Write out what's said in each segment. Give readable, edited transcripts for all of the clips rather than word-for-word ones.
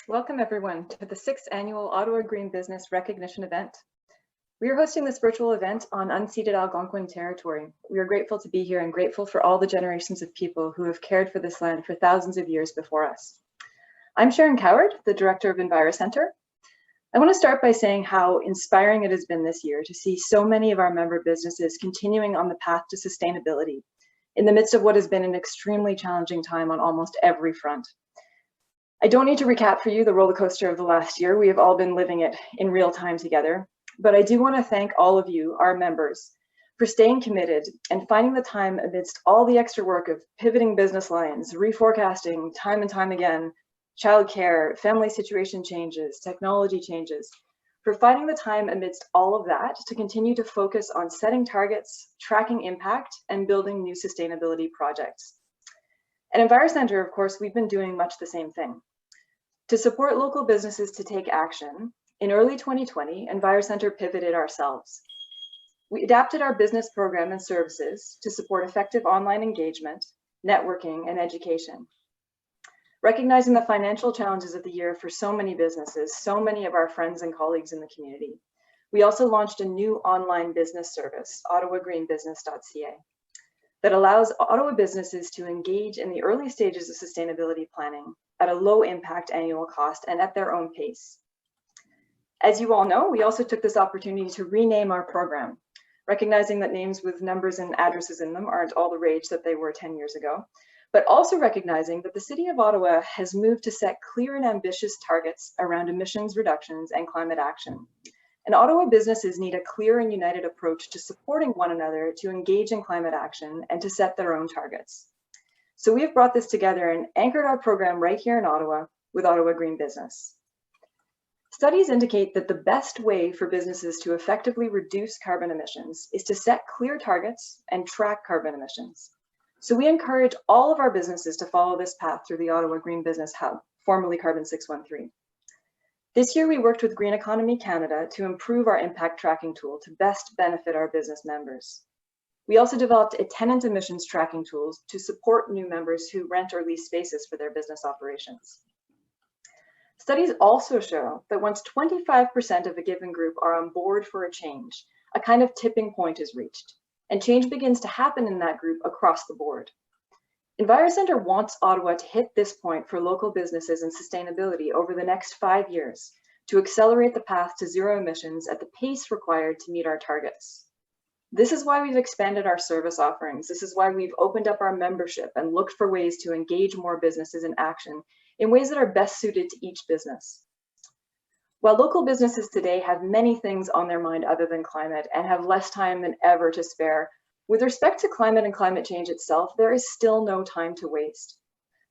Welcome everyone to the 6th annual Ottawa Green Business Recognition event. We are hosting this virtual event on unceded Algonquin territory. We are grateful to be here and grateful for all the generations of people who have cared for this land for thousands of years before us. I'm Sharon Coward, the Director of EnviroCentre. I want to start by saying how inspiring it has been this year to see so many of our member businesses continuing on the path to sustainability in the midst of what has been an extremely challenging time on almost every front. I don't need to recap for you the roller coaster of the last year. We have all been living it in real time together. But I do want to thank all of you, our members, for staying committed and finding the time amidst all the extra work of pivoting business lines, reforecasting time and time again, childcare, family situation changes, technology changes, for finding the time amidst all of that to continue to focus on setting targets, tracking impact, and building new sustainability projects. At EnviroCentre, of course, we've been doing much the same thing. To support local businesses to take action, in early 2020, EnviroCentre pivoted ourselves. We adapted our business program and services to support effective online engagement, networking, and education. Recognizing the financial challenges of the year for so many businesses, so many of our friends and colleagues in the community, we also launched a new online business service, ottawagreenbusiness.ca. that allows Ottawa businesses to engage in the early stages of sustainability planning at a low impact annual cost and at their own pace. As you all know, we also took this opportunity to rename our program, recognizing that names with numbers and addresses in them aren't all the rage that they were 10 years ago, but also recognizing that the City of Ottawa has moved to set clear and ambitious targets around emissions reductions and climate action. And Ottawa businesses need a clear and united approach to supporting one another to engage in climate action and to set their own targets. So we have brought this together and anchored our program right here in Ottawa with Ottawa Green Business. Studies indicate that the best way for businesses to effectively reduce carbon emissions is to set clear targets and track carbon emissions. So we encourage all of our businesses to follow this path through the Ottawa Green Business Hub, formerly Carbon 613. This year, we worked with Green Economy Canada to improve our impact tracking tool to best benefit our business members. We also developed a tenant emissions tracking tool to support new members who rent or lease spaces for their business operations. Studies also show that once 25% of a given group are on board for a change, a kind of tipping point is reached, and change begins to happen in that group across the board. EnviroCentre wants Ottawa to hit this point for local businesses and sustainability over the next 5 years to accelerate the path to zero emissions at the pace required to meet our targets. This is why we've expanded our service offerings. This is why we've opened up our membership and looked for ways to engage more businesses in action in ways that are best suited to each business. While local businesses today have many things on their mind other than climate and have less time than ever to spare, with respect to climate and climate change itself, there is still no time to waste.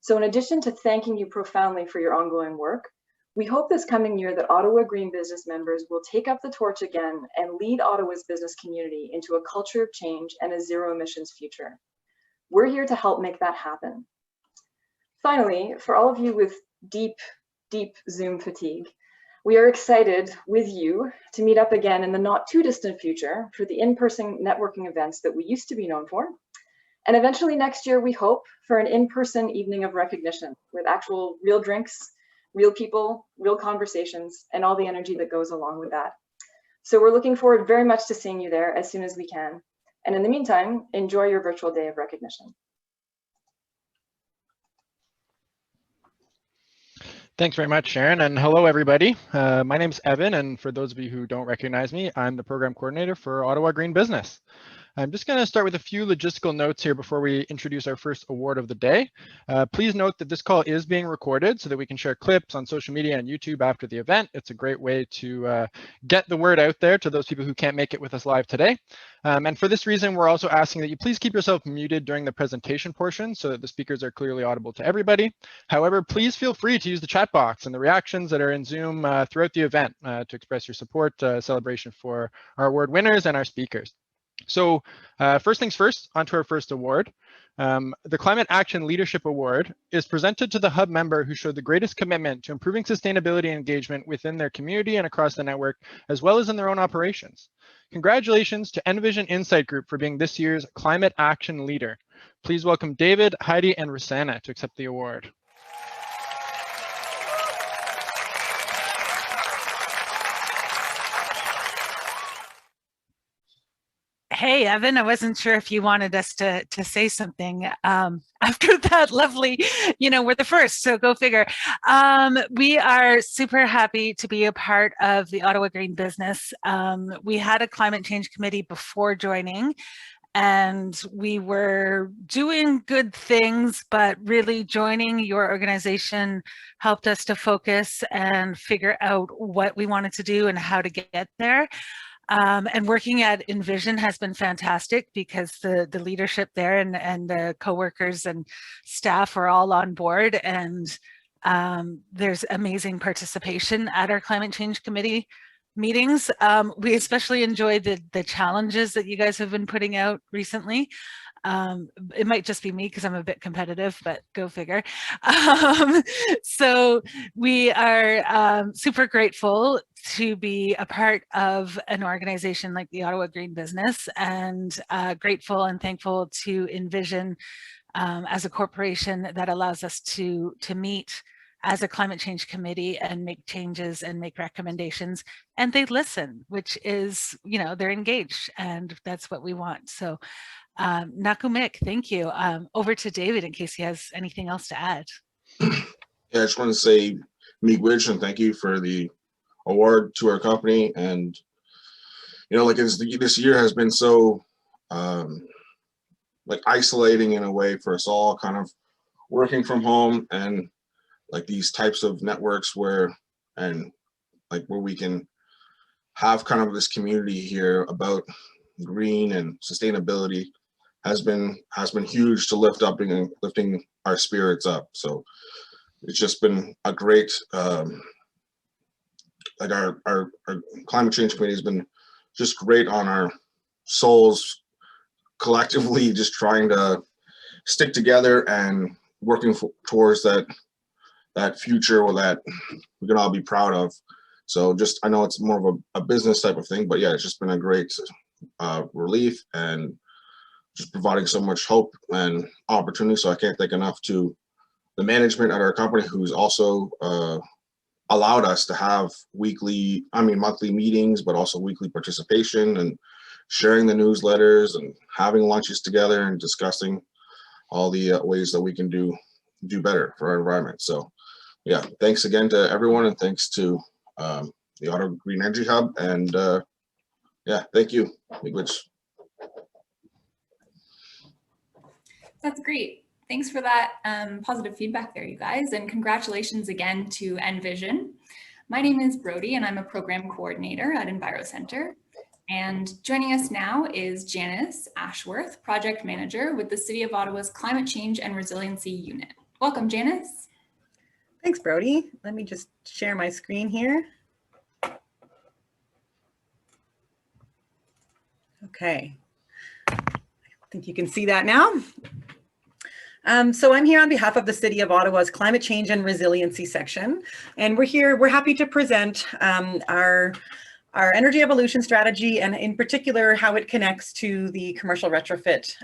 So in addition to thanking you profoundly for your ongoing work, we hope this coming year that Ottawa Green Business members will take up the torch again and lead Ottawa's business community into a culture of change and a zero emissions future. We're here to help make that happen. Finally, for all of you with deep Zoom fatigue, we are excited with you to meet up again in the not too distant future for the in-person networking events that we used to be known for. And eventually next year, we hope for an in-person evening of recognition with actual real drinks, real people, real conversations, and all the energy that goes along with that. So we're looking forward very much to seeing you there as soon as we can. And in the meantime, enjoy your virtual day of recognition. Thanks very much, Sharon, and hello, everybody. My name's Evan, and for those of you who don't recognize me, I'm the program coordinator for Ottawa Green Business. I'm just going to start with a few logistical notes here before we introduce our first award of the day. Please note that this call is being recorded so that we can share clips on social media and YouTube after the event. It's a great way to get the word out there to those people who can't make it with us live today. And for this reason, we're also asking that you please keep yourself muted during the presentation portion so that the speakers are clearly audible to everybody. However, please feel free to use the chat box and the reactions that are in Zoom throughout the event to express your support, celebration for our award winners and our speakers. So first things first, on to our first award. The Climate Action Leadership Award is presented to the Hub member who showed the greatest commitment to improving sustainability and engagement within their community and across the network, as well as in their own operations. Congratulations to NVision Insight Group for being this year's Climate Action Leader. Please welcome David, Heidi, and Rosanna to accept the award. Hey, Evan, I wasn't sure if you wanted us to say something after that lovely, we're the first, so go figure. We are super happy to be a part of the Ottawa Green Business. We had a climate change committee before joining, and we were doing good things, but really joining your organization helped us to focus and figure out what we wanted to do and how to get there. And working at NVision has been fantastic because the leadership there and the coworkers and staff are all on board, and there's amazing participation at our climate change committee meetings. We especially enjoy the challenges that you guys have been putting out recently. It might just be me because I'm a bit competitive, but go figure. So we are super grateful to be a part of an organization like the Ottawa Green Business, and grateful and thankful to NVision as a corporation that allows us to meet as a climate change committee and make changes and make recommendations, and they listen, which is, they're engaged, and that's what we want. So Nakumik, thank you. Over to David in case he has anything else to add. Yeah, I just want to say miigwech and thank you for the award to our company. And this year has been so isolating in a way for us all, kind of working from home, and these types of networks where we can have kind of this community here about green and sustainability has been huge to lifting our spirits up. So it's just been a great our climate change committee has been just great on our souls collectively, just trying to stick together and working towards that future that we can all be proud of. So I know it's more of a business type of thing, but yeah, it's just been a great relief and just providing so much hope and opportunity. So I can't thank enough to the management at our company, who's also allowed us to have monthly meetings, but also weekly participation and sharing the newsletters and having lunches together and discussing all the ways that we can do better for our environment. So yeah, thanks again to everyone, and thanks to the Ottawa Green Energy Hub, and yeah, thank you. That's great. Thanks for that positive feedback there, you guys, and congratulations again to NVision. My name is Brody, and I'm a program coordinator at EnviroCenter. And joining us now is Janice Ashworth, project manager with the City of Ottawa's Climate Change and Resiliency Unit. Welcome, Janice. Thanks, Brody. Let me just share my screen here. Okay. I think you can see that now. So I'm here on behalf of the City of Ottawa's Climate Change and Resiliency section, and we're happy to present our energy evolution strategy, and in particular how it connects to the commercial retrofit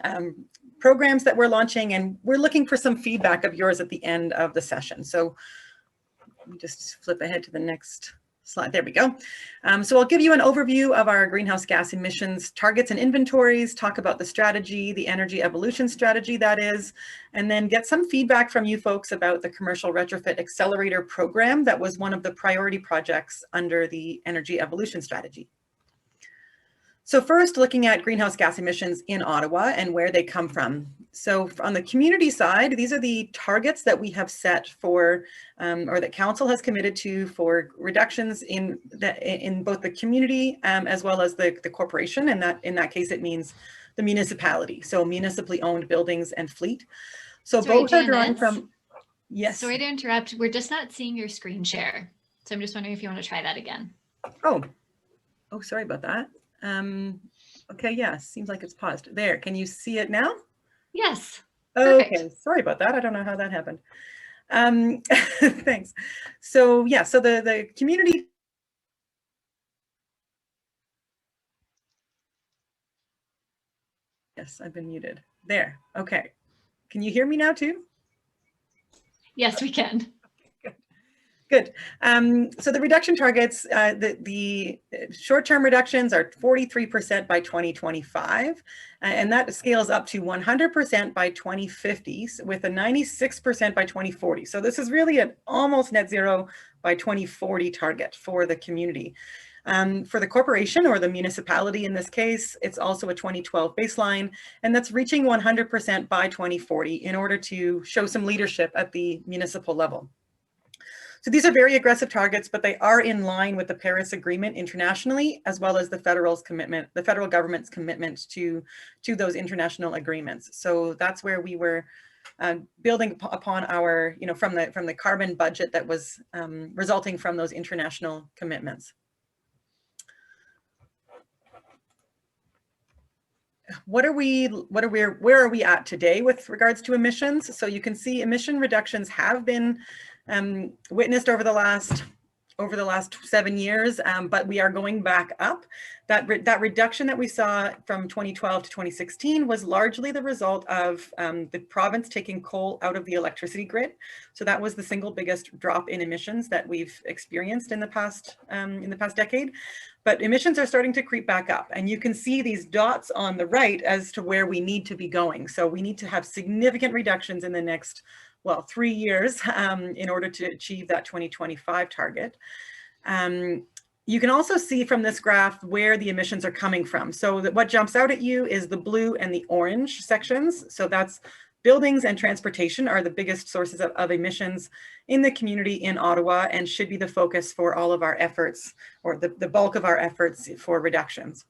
programs that we're launching, and we're looking for some feedback of yours at the end of the session. So let me just flip ahead to the next slide. There we go. So I'll give you an overview of our greenhouse gas emissions targets and inventories, talk about the strategy, the energy evolution strategy that is, and then get some feedback from you folks about the commercial retrofit accelerator program that was one of the priority projects under the energy evolution strategy. So first, looking at greenhouse gas emissions in Ottawa and where they come from. So on the community side, these are the targets that we have set for, or that Council has committed to for reductions in both the community as well as the corporation. And that in that case, it means the municipality. So municipally owned buildings and fleet. So sorry, both are drawn from, yes. Sorry to interrupt. We're just not seeing your screen share. So I'm just wondering if you want to try that again. Oh, sorry about that. Okay, yeah, seems like it's paused. There, can you see it now? Yes. Okay, Perfect. sorry about that. I don't know how that happened. Thanks. So yeah, so the community. Yes, I've been muted. There, okay. Can you hear me now too? Yes, we can. Good. So the reduction targets, the short-term reductions are 43% by 2025, and that scales up to 100% by 2050 with a 96% by 2040. So this is really an almost net zero by 2040 target for the community. For the corporation or the municipality in this case, it's also a 2012 baseline, and that's reaching 100% by 2040 in order to show some leadership at the municipal level. So these are very aggressive targets, but they are in line with the Paris Agreement internationally, as well as the federal government's commitment to those international agreements. So that's where we were building upon our, from the carbon budget that was resulting from those international commitments. Where are we at today with regards to emissions? So you can see emission reductions have been witnessed over the last 7 years, but we are going back up. That reduction that we saw from 2012 to 2016 was largely the result of the province taking coal out of the electricity grid. So that was the single biggest drop in emissions that we've experienced in the past decade. But emissions are starting to creep back up, and you can see these dots on the right as to where we need to be going. So we need to have significant reductions in the next, 3 years in order to achieve that 2025 target. You can also see from this graph where the emissions are coming from. So what jumps out at you is the blue and the orange sections. So that's buildings and transportation are the biggest sources of emissions in the community in Ottawa, and should be the focus for all of our efforts, or the bulk of our efforts for reductions.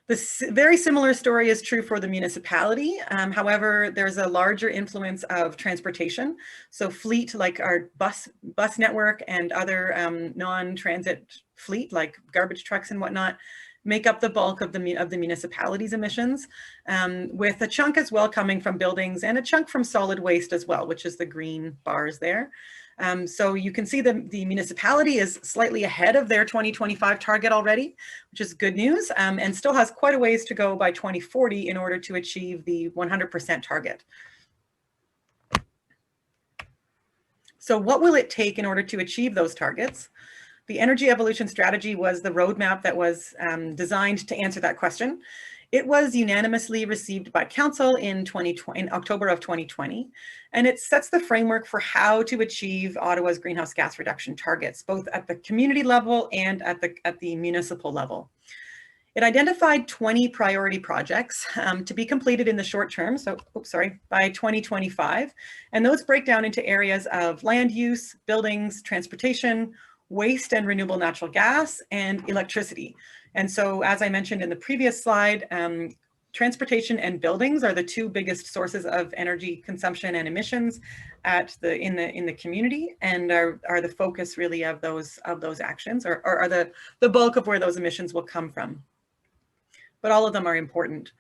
This very similar story is true for the municipality. However, there's a larger influence of transportation. So fleet, like our bus network and other non-transit fleet, like garbage trucks and whatnot, make up the bulk of the municipality's emissions, with a chunk as well coming from buildings and a chunk from solid waste as well, which is the green bars there. So you can see the municipality is slightly ahead of their 2025 target already, which is good news, and still has quite a ways to go by 2040 in order to achieve the 100% target. So what will it take in order to achieve those targets? The Energy Evolution Strategy was the roadmap that was designed to answer that question. It was unanimously received by Council in October of 2020, and it sets the framework for how to achieve Ottawa's greenhouse gas reduction targets, both at the community level and at the municipal level. It identified 20 priority projects to be completed in the short term, by 2025, and those break down into areas of land use, buildings, transportation, waste and renewable natural gas, and electricity. And so, as I mentioned in the previous slide, transportation and buildings are the two biggest sources of energy consumption and emissions in the community, and are the focus really of those actions, or are the bulk of where those emissions will come from. But all of them are important.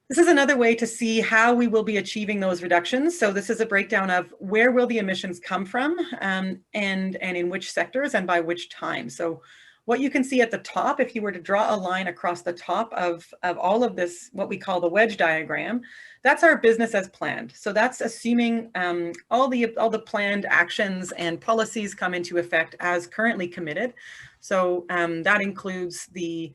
This is another way to see how we will be achieving those reductions. So this is a breakdown of where will the emissions come from, and in which sectors and by which time. So what you can see at the top, if you were to draw a line across the top of all of this, what we call the wedge diagram, that's our business as planned. So that's assuming all the planned actions and policies come into effect as currently committed. So that includes the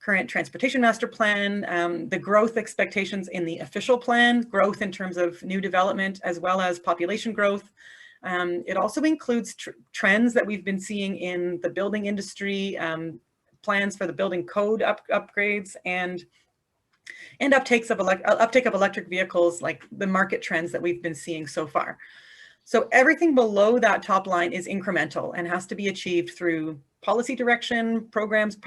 current transportation master plan, the growth expectations in the official plan, growth in terms of new development, as well as population growth. It also includes trends that we've been seeing in the building industry, plans for the building code upgrades, and uptake of electric vehicles, like the market trends that we've been seeing so far. So everything below that top line is incremental and has to be achieved through policy direction, programs,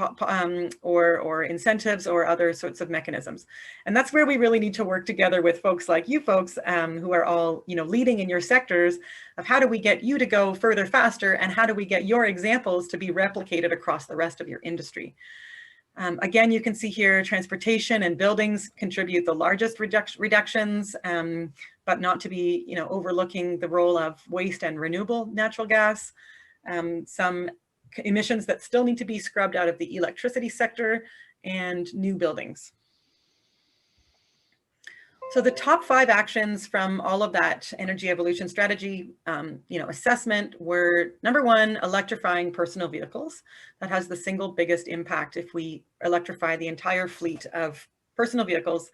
or incentives, or other sorts of mechanisms. And that's where we really need to work together with folks like you folks, who are all leading in your sectors, of how do we get you to go further faster, and how do we get your examples to be replicated across the rest of your industry. Again, you can see here transportation and buildings contribute the largest reductions, but not to be overlooking the role of waste and renewable natural gas. Some emissions that still need to be scrubbed out of the electricity sector, and new buildings. So the top 5 actions from all of that energy evolution strategy, assessment were: number 1, electrifying personal vehicles. That has the single biggest impact if we electrify the entire fleet of personal vehicles.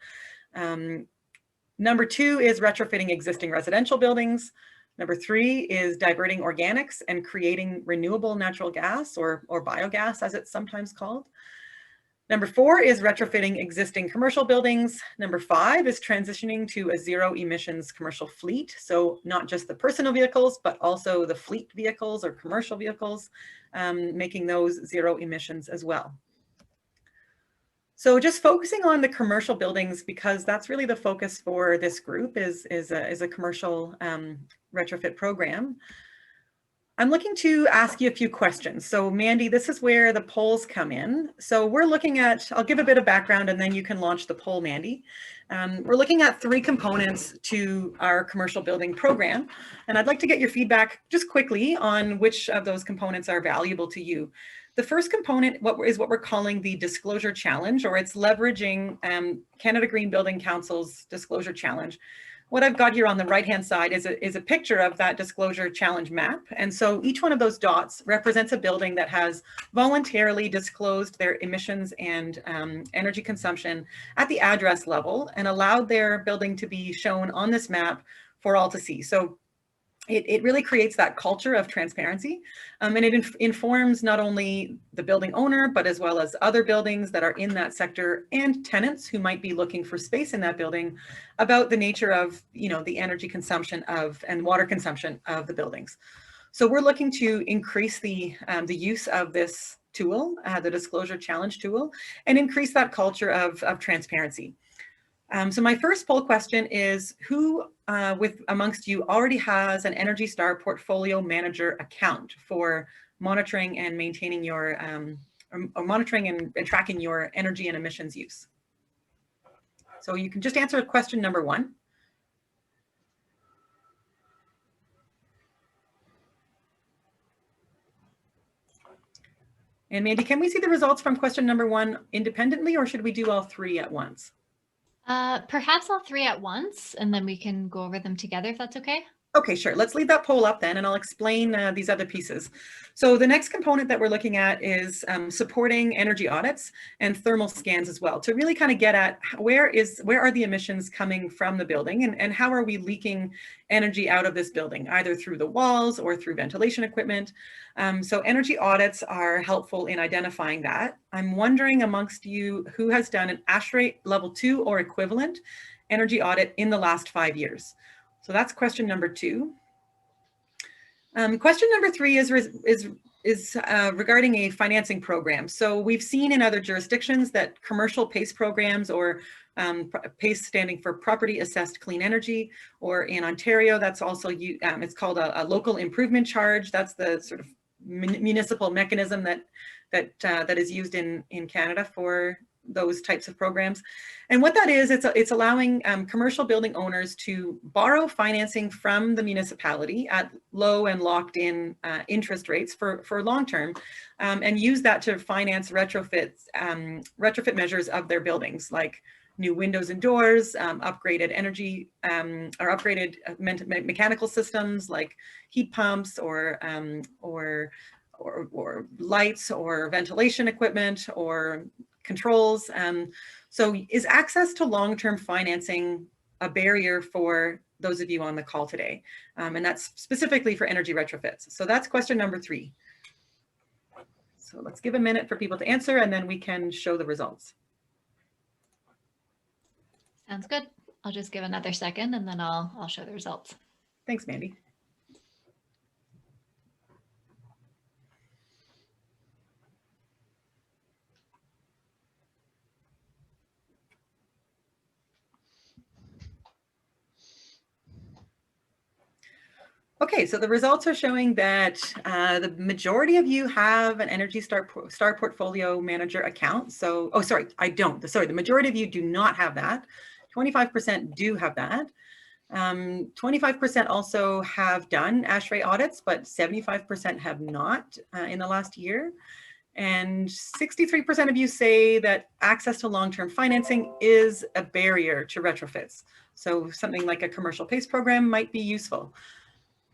Number 2 is retrofitting existing residential buildings. Number 3 is diverting organics and creating renewable natural gas, or biogas as it's sometimes called. Number 4 is retrofitting existing commercial buildings. Number 5 is transitioning to a zero emissions commercial fleet. So not just the personal vehicles, but also the fleet vehicles or commercial vehicles, making those zero emissions as well. So just focusing on the commercial buildings, because that's really the focus for this group, is a commercial retrofit program. I'm looking to ask you a few questions. So Mandy, this is where the polls come in. So we're looking at, I'll give a bit of background and then you can launch the poll, Mandy. We're looking at 3 components to our commercial building program. And I'd like to get your feedback just quickly on which of those components are valuable to you. The first component is what we're calling the disclosure challenge, or it's leveraging Canada Green Building Council's disclosure challenge. What I've got here on the right-hand side is a picture of that disclosure challenge map. And so each one of those dots represents a building that has voluntarily disclosed their emissions and energy consumption at the address level and allowed their building to be shown on this map for all to see. So it really creates that culture of transparency, and it informs not only the building owner, but as well as other buildings that are in that sector and tenants who might be looking for space in that building about the nature of, the energy consumption and water consumption of the buildings. So we're looking to increase the use of this tool, the disclosure challenge tool, and increase that culture of transparency. So my first poll question is, who amongst you already has an Energy Star portfolio manager account for monitoring and maintaining your, or monitoring and tracking your energy and emissions use? So you can just answer question number 1. And Mandy, can we see the results from question number 1 independently, or should we do all 3 at once? Perhaps all 3 at once, and then we can go over them together if that's okay. Okay, sure. Let's leave that poll up then, and I'll explain these other pieces. So the next component that we're looking at is supporting energy audits and thermal scans as well, to really kind of get at where are the emissions coming from the building, and how are we leaking energy out of this building, either through the walls or through ventilation equipment. So energy audits are helpful in identifying that. I'm wondering amongst you who has done an ASHRAE level 2 or equivalent energy audit in the last 5 years. So that's question number 2. Question number 3 is regarding a financing program. So we've seen in other jurisdictions that commercial PACE programs, or PACE standing for Property Assessed Clean Energy, or in Ontario, that's also it's called a local improvement charge. That's the sort of municipal mechanism that is used in Canada for those types of programs. And what that is, it's allowing commercial building owners to borrow financing from the municipality at low and locked in interest rates for long term, and use that to finance retrofit measures of their buildings, like new windows and doors, upgraded energy or upgraded mechanical systems like heat pumps or lights or ventilation equipment or controls. So is access to long-term financing a barrier for those of you on the call today? And that's specifically for energy retrofits. So that's question number 3. So let's give a minute for people to answer, and then we can show the results. Sounds good. I'll just give another second and then I'll show the results. Thanks, Mandy. Okay, so the results are showing that the majority of you have an Energy Star portfolio manager account. So, oh, sorry, I don't. Sorry, the majority of you do not have that. 25% do have that. 25% also have done ASHRAE audits, but 75% have not in the last year. And 63% of you say that access to long-term financing is a barrier to retrofits. So something like a commercial PACE program might be useful.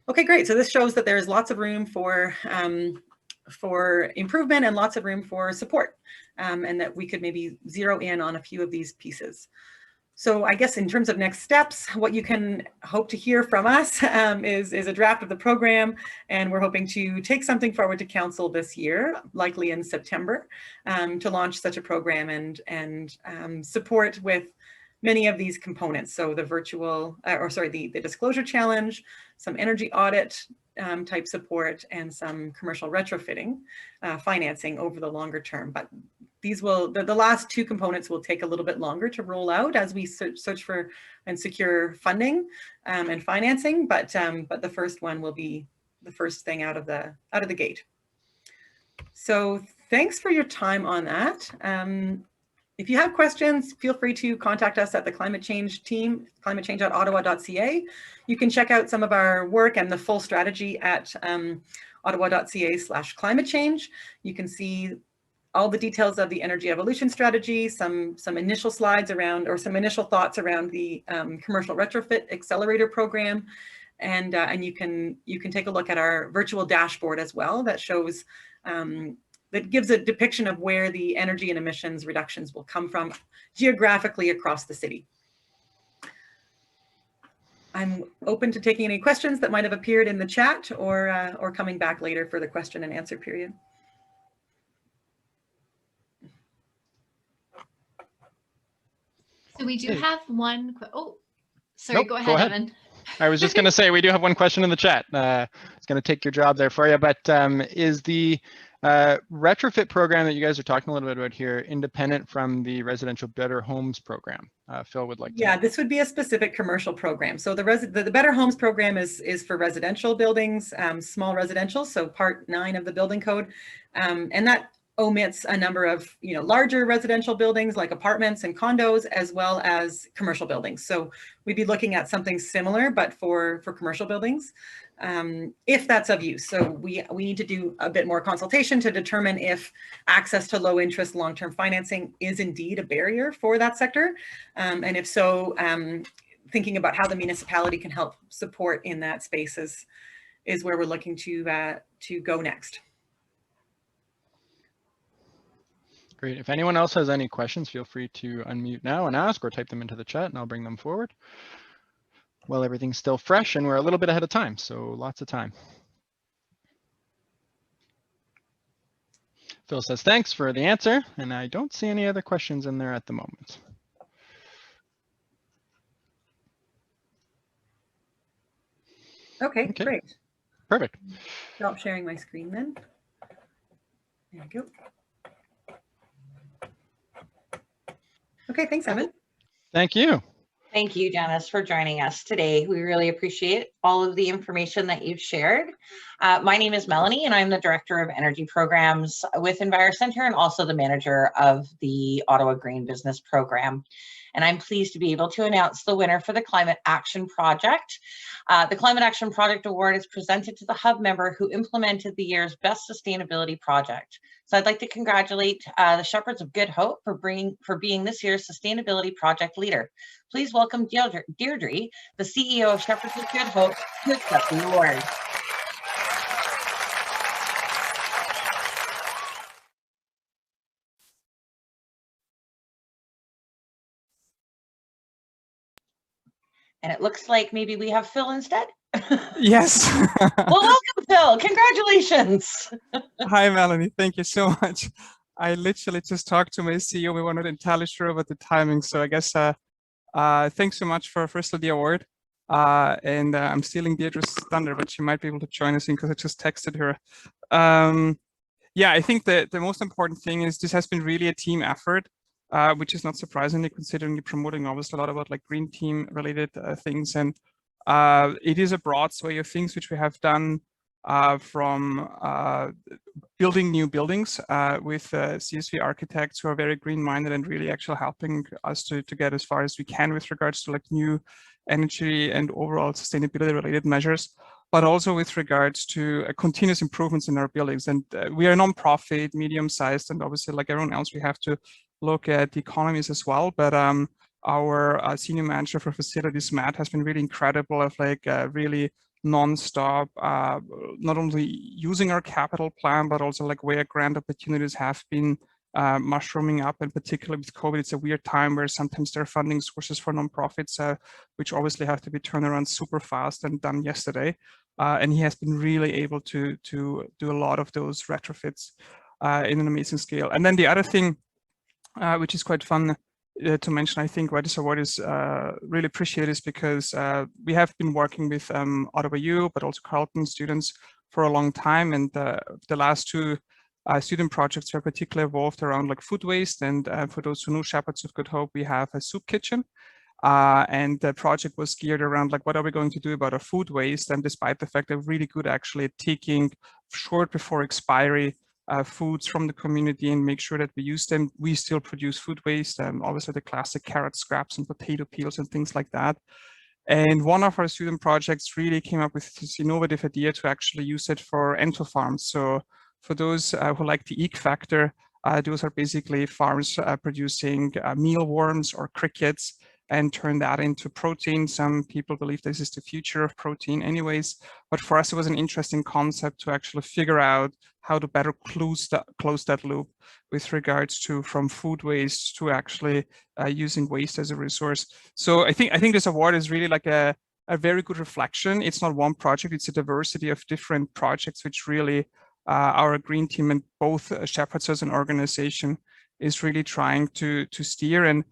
Okay, great. So this shows that there's lots of room for improvement and lots of room for support, and that we could maybe zero in on a few of these pieces. So I guess in terms of next steps, what you can hope to hear from us is a draft of the program, and we're hoping to take something forward to council this year, likely in September, to launch such a program and support with many of these components. So the the disclosure challenge, some energy audit type support, and some commercial retrofitting financing over the longer term. But these the last two components will take a little bit longer to roll out as we search for and secure funding and financing. But the first one will be the first thing out of the gate. So thanks for your time on that. If you have questions, feel free to contact us at the climate change team, climatechange@ottawa.ca. You can check out some of our work and the full strategy at ottawa.ca/climatechange. You can see all the details of the energy evolution strategy, some initial slides around, or some initial thoughts around the commercial retrofit accelerator program. And you can take a look at our virtual dashboard as well that shows that gives a depiction of where the energy and emissions reductions will come from geographically across the city. I'm open to taking any questions that might have appeared in the chat or coming back later for the question and answer period. So we do have one. Oh, sorry. Nope, go ahead, Evan. I was just going to say, we do have one question in the chat. It's going to take your job there for you, but is the retrofit program that you guys are talking a little bit about here independent from the residential Better Homes program? Phil would like to. Yeah, this would be a specific commercial program. So the Better Homes program is for residential buildings, small residential, so Part 9 of the building code, and that omits a number of larger residential buildings like apartments and condos, as well as commercial buildings. So we'd be looking at something similar, but for commercial buildings, if that's of use. So we need to do a bit more consultation to determine if access to low interest long-term financing is indeed a barrier for that sector, and if so, thinking about how the municipality can help support in that space is where we're looking to go next. Great. If anyone else has any questions, feel free to unmute now and ask, or type them into the chat and I'll bring them forward. Well, everything's still fresh and we're a little bit ahead of time, so lots of time. Phil says thanks for the answer, and I don't see any other questions in there at the moment. Okay, great. Perfect. Stop sharing my screen then. There we go. Okay, thanks, Evan. Thank you. Thank you, Janice, for joining us today. We really appreciate all of the information that you've shared. My name is Melanie, and I'm the Director of Energy Programs with EnviroCentre and also the manager of the Ottawa Green Business program. And I'm pleased to be able to announce the winner for the Climate Action Project. The Climate Action Project Award is presented to the hub member who implemented the year's best sustainability project. So I'd like to congratulate the Shepherds of Good Hope for being this year's sustainability project leader. Please welcome Deirdre, the CEO of Shepherds of Good Hope, to accept the award. And it looks like maybe we have Phil instead. Yes. Well, welcome, Phil. Congratulations. Hi, Melanie. Thank you so much. I literally just talked to my CEO. We were not entirely sure about the timing. So I guess thanks so much for firstly the award. And I'm stealing Deirdre's thunder, but she might be able to join us in because I just texted her. Yeah, I think the most important thing is this has been really a team effort. Which is not surprisingly, considering you're promoting obviously a lot about like green team related things, and it is a broad sway of things which we have done from building new buildings with CSV architects who are very green minded and really actually helping us to get as far as we can with regards to like new energy and overall sustainability related measures, but also with regards to continuous improvements in our buildings. And we are a non-profit, medium-sized, and obviously like everyone else, we have to look at the economies as well. But our senior manager for facilities, Matt, has been really incredible of like really non-stop, not only using our capital plan, but also like where grant opportunities have been mushrooming up, and particularly with COVID, it's a weird time where sometimes there are funding sources for nonprofits, which obviously have to be turned around super fast and done yesterday. And he has been really able to do a lot of those retrofits in an amazing scale. And then the other thing, which is quite fun to mention, I think why this award is really appreciated is because we have been working with Ottawa U, but also Carleton students for a long time. And the last two student projects were particularly involved around like food waste. And for those who know Shepherds of Good Hope, we have a soup kitchen. And the project was geared around like, what are we going to do about our food waste? And despite the fact they're really good actually at taking short before expiry foods from the community and make sure that we use them, we still produce food waste. Obviously the classic carrot scraps and potato peels and things like that. And one of our student projects really came up with this innovative idea to actually use it for ento farms. So for those who like the eek factor, those are basically farms producing mealworms or crickets and turn that into protein. Some people believe this is the future of protein anyways, but for us, it was an interesting concept to actually figure out how to better close that loop with regards to from food waste to actually using waste as a resource. So I think this award is really like a very good reflection. It's not one project, it's a diversity of different projects, which really our green team and both Shepherds as an organization is really trying to steer. And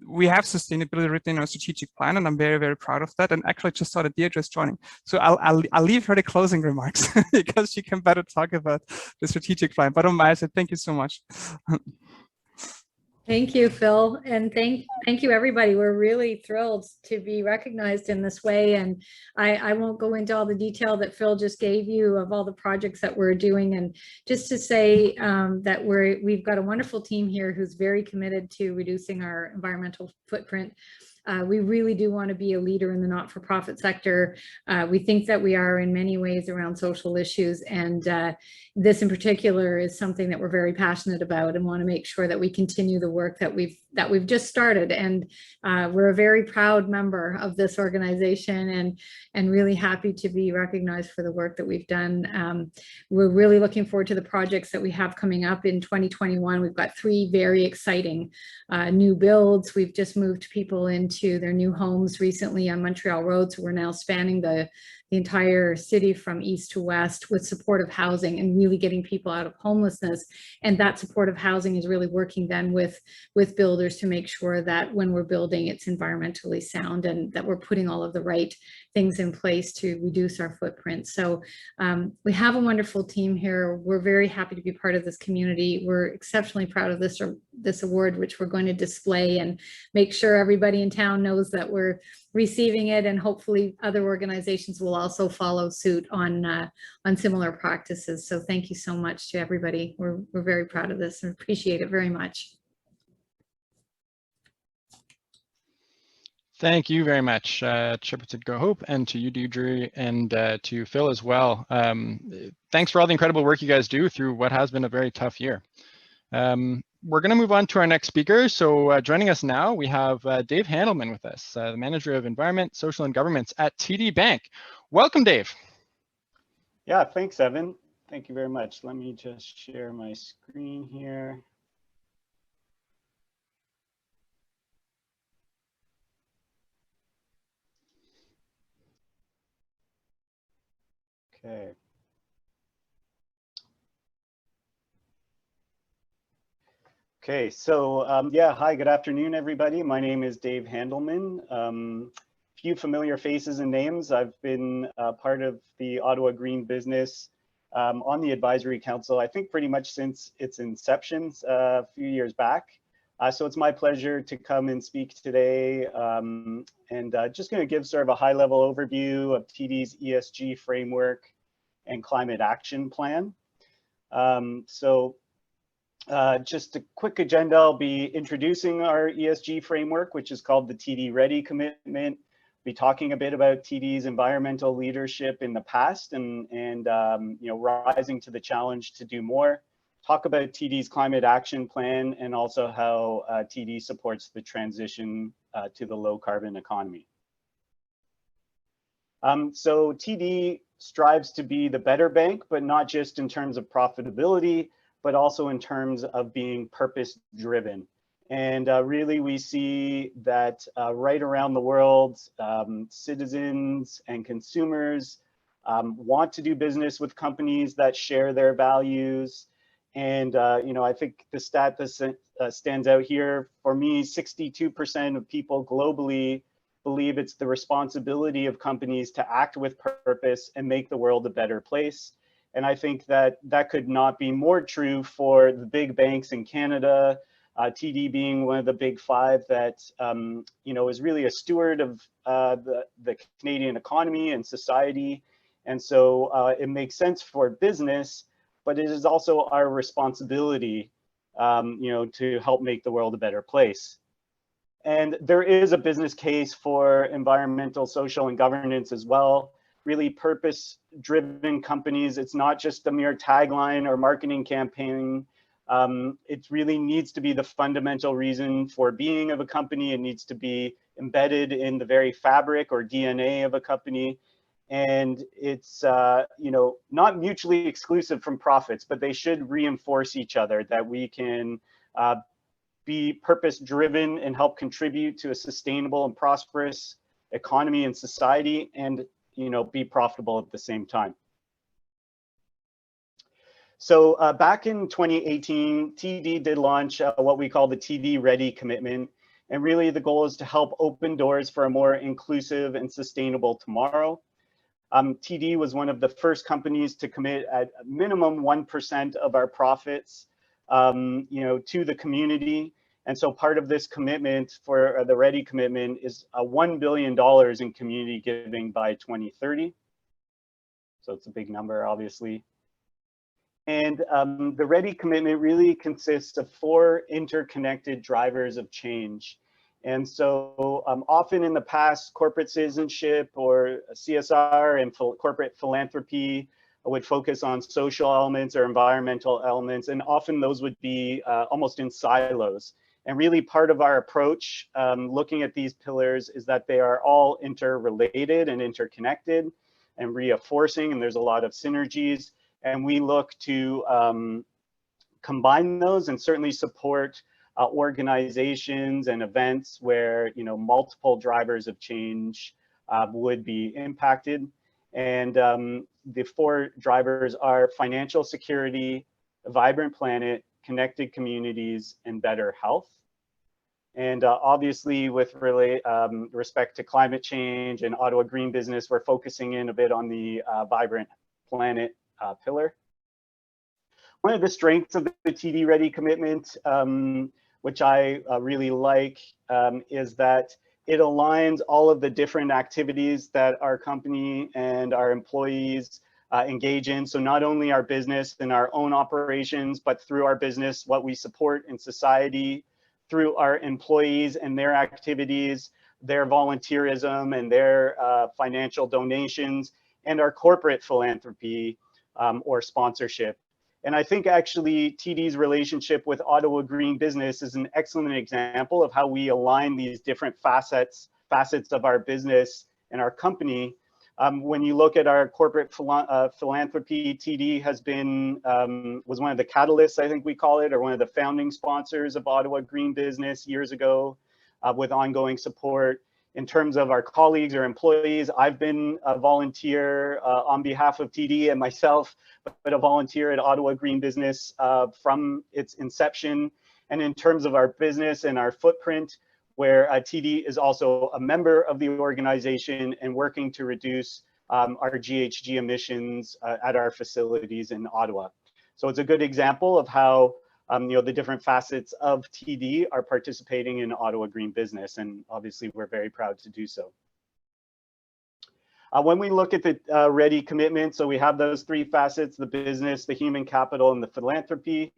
we have sustainability written in our strategic plan, and I'm very, very proud of that. And actually, I just saw that Deirdre is joining, so I'll leave her the closing remarks because she can better talk about the strategic plan. But on my side, thank you so much. Thank you, Phil, and thank you, everybody. We're really thrilled to be recognized in this way, and I won't go into all the detail that Phil just gave you of all the projects that we're doing, and just to say that we've got a wonderful team here who's very committed to reducing our environmental footprint. We really do want to be a leader in the not-for-profit sector. We think that we are in many ways around social issues, and this in particular is something that we're very passionate about and want to make sure that we continue the work that we've just started. And we're a very proud member of this organization and really happy to be recognized for the work that we've done. We're really looking forward to the projects that we have coming up in 2021. We've got 3 very exciting new builds. We've just moved people into their new homes recently on Montreal Road, so we're now spanning the entire city from east to west with supportive housing and really getting people out of homelessness. And that supportive housing is really working then with builders to make sure that when we're building, it's environmentally sound and that we're putting all of the right things in place to reduce our footprint. So we have a wonderful team here. We're very happy to be part of this community. We're exceptionally proud of this award, which we're going to display and make sure everybody in town knows that we're receiving it, and hopefully other organizations will also follow suit on similar practices. So thank you so much to everybody. We're very proud of this and appreciate it very much. Thank you very much, Shepherds of Good Hope, and to you, Deirdre, and to Phil as well. Thanks for all the incredible work you guys do through what has been a very tough year. We're going to move on to our next speaker. So joining us now, we have Dave Handelman with us, the Manager of Environment, Social and Governments at TD Bank. Welcome, Dave. Yeah, thanks, Evan. Thank you very much. Let me just share my screen here. Okay. Okay, so yeah, hi, good afternoon, everybody. My name is Dave Handelman. Few familiar faces and names. I've been part of the Ottawa Green Business on the Advisory Council, I think pretty much since its inception a few years back. So it's my pleasure to come and speak today and just going to give sort of a high-level overview of TD's ESG framework and climate action plan. Just a quick agenda, I'll be introducing our ESG framework, which is called the TD Ready Commitment. Be talking a bit about TD's environmental leadership in the past and you know, rising to the challenge to do more. talk about TD's climate action plan and also how TD supports the transition to the low carbon economy. So TD strives to be the better bank, but not just in terms of profitability, but also in terms of being purpose driven. And really we see that right around the world, citizens and consumers want to do business with companies that share their values. And I think the stat that stands out here, for me, 62% of people globally believe it's the responsibility of companies to act with purpose and make the world a better place. And I think that that could not be more true for the big banks in Canada, TD being one of the big five that is really a steward of the Canadian economy and society. And so it makes sense for business, but it is also our responsibility to help make the world a better place. And there is a business case for environmental, social, and governance as well. Really purpose-driven companies. It's not just a mere tagline or marketing campaign. It really needs to be the fundamental reason for being of a company. It needs to be embedded in the very fabric or DNA of a company. And it's not mutually exclusive from profits, but they should reinforce each other, that we can be purpose-driven and help contribute to a sustainable and prosperous economy and society, and be profitable at the same time. So back in 2018, TD did launch what we call the TD Ready commitment. And really the goal is to help open doors for a more inclusive and sustainable tomorrow. TD was one of the first companies to commit at a minimum 1% of our profits to the community. And so part of this commitment for the Ready commitment is $1 billion in community giving by 2030. So it's a big number, obviously. And the Ready commitment really consists of 4 interconnected drivers of change. And so often in the past, corporate citizenship or CSR and corporate philanthropy would focus on social elements or environmental elements. And often those would be almost in silos. And really part of our approach looking at these pillars is that they are all interrelated and interconnected and reinforcing, and there's a lot of synergies. And we look to combine those and certainly support organizations and events where multiple drivers of change would be impacted. And the 4 drivers are financial security, a vibrant planet, connected communities, and better health. And obviously with respect to climate change and Ottawa Green Business, we're focusing in a bit on the vibrant planet pillar. One of the strengths of the TD Ready commitment, which I really like, is that it aligns all of the different activities that our company and our employees engage in. So not only our business and our own operations, but through our business, what we support in society, through our employees and their activities, their volunteerism and their financial donations, and our corporate philanthropy or sponsorship. And I think actually TD's relationship with Ottawa Green Business is an excellent example of how we align these different facets of our business and our company. When you look at our corporate philanthropy, TD has been, was one of the catalysts, I think we call it, or one of the founding sponsors of Ottawa Green Business years ago with ongoing support. In terms of our colleagues or employees, I've been a volunteer on behalf of TD and myself, but a volunteer at Ottawa Green Business from its inception. And in terms of our business and our footprint, where TD is also a member of the organization and working to reduce our GHG emissions at our facilities in Ottawa. So it's a good example of how the different facets of TD are participating in Ottawa Green Business, and obviously we're very proud to do so. When we look at the Ready commitment, so we have those 3 facets: the business, the human capital, and the philanthropy.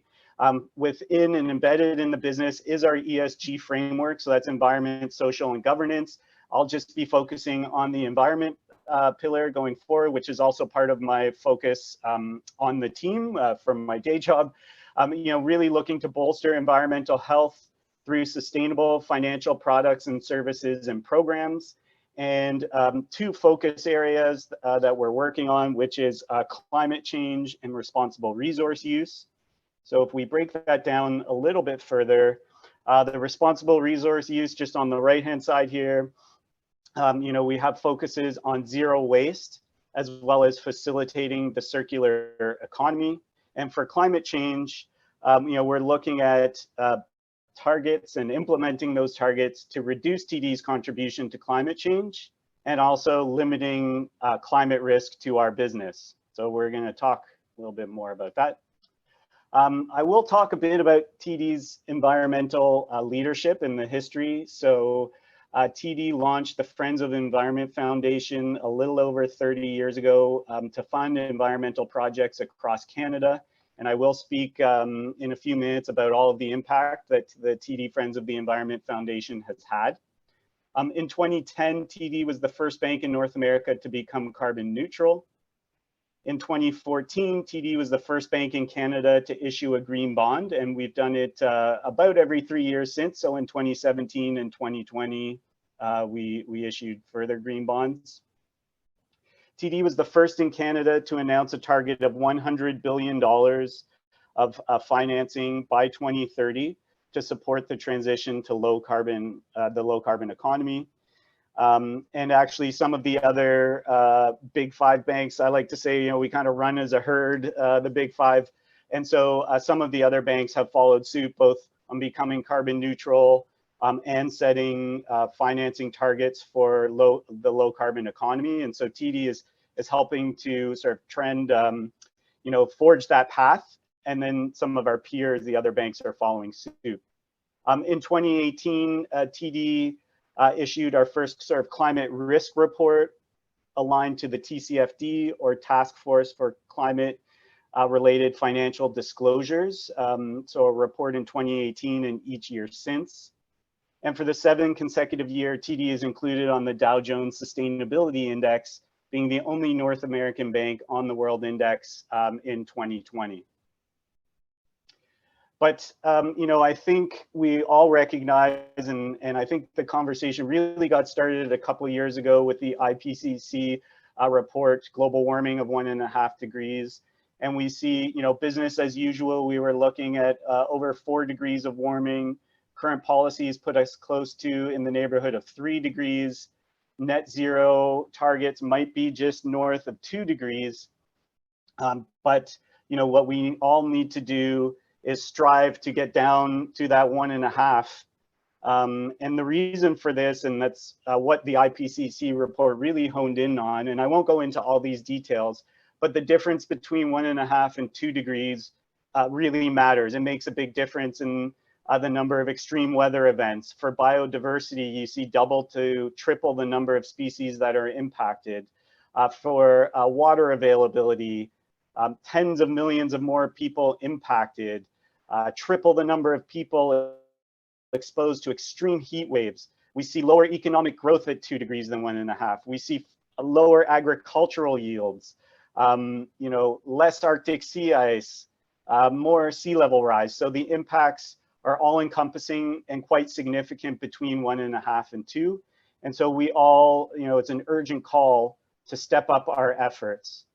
Within and embedded in the business is our ESG framework, so that's environment, social, and governance. I'll just be focusing on the environment pillar going forward, which is also part of my focus on the team from my day job. really looking to bolster environmental health through sustainable financial products and services and programs. And 2 focus areas that we're working on, which is climate change and responsible resource use. So if we break that down a little bit further, the responsible resource use, just on the right-hand side here, we have focuses on zero waste, as well as facilitating the circular economy. And for climate change, we're looking at targets and implementing those targets to reduce TD's contribution to climate change, and also limiting climate risk to our business. So we're going to talk a little bit more about that. I will talk a bit about TD's environmental leadership and the history. So TD launched the Friends of the Environment Foundation a little over 30 years ago to fund environmental projects across Canada. And I will speak in a few minutes about all of the impact that the TD Friends of the Environment Foundation has had. In 2010, TD was the first bank in North America to become carbon neutral. In 2014, TD was the first bank in Canada to issue a green bond, and we've done it about every 3 years since. So in 2017 and 2020, we issued further green bonds. TD was the first in Canada to announce a target of $100 billion of financing by 2030 to support the transition to the low carbon economy. And actually some of the other big 5 banks, I like to say, we kind of run as a herd, the big 5. And so some of the other banks have followed suit, both on becoming carbon neutral and setting financing targets for the low carbon economy. And so TD is helping to sort of trend, forge that path. And then some of our peers, the other banks, are following suit. In 2018, TD issued our first sort of climate risk report aligned to the TCFD, or Task Force for Climate related Financial Disclosures. So a report in 2018 and each year since. And for the 7th consecutive year, TD is included on the Dow Jones Sustainability Index, being the only North American bank on the World Index in 2020. But, I think we all recognize, and I think the conversation really got started a couple of years ago with the IPCC report, global warming of 1.5 degrees. And we see, business as usual, we were looking at over 4 degrees of warming. Current policies put us close to in the neighborhood of 3 degrees. Net zero targets might be just north of 2 degrees. But, what we all need to do is strive to get down to that 1.5. And the reason for this, and that's what the IPCC report really honed in on, and I won't go into all these details, but the difference between 1.5 and 2 degrees really matters. It makes a big difference in the number of extreme weather events. For biodiversity, you see double to triple the number of species that are impacted. For water availability, tens of millions of more people impacted. Triple the number of people exposed to extreme heat waves. We see lower economic growth at 2 degrees than 1.5. We see lower agricultural yields, less Arctic sea ice, more sea level rise. So the impacts are all encompassing and quite significant between 1.5 and 2. And so we all, it's an urgent call to step up our efforts.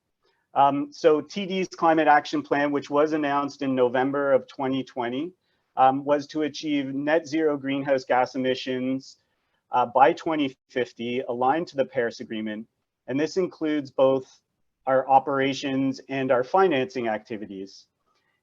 So TD's Climate Action Plan, which was announced in November of 2020, was to achieve net zero greenhouse gas emissions by 2050, aligned to the Paris Agreement. And this includes both our operations and our financing activities.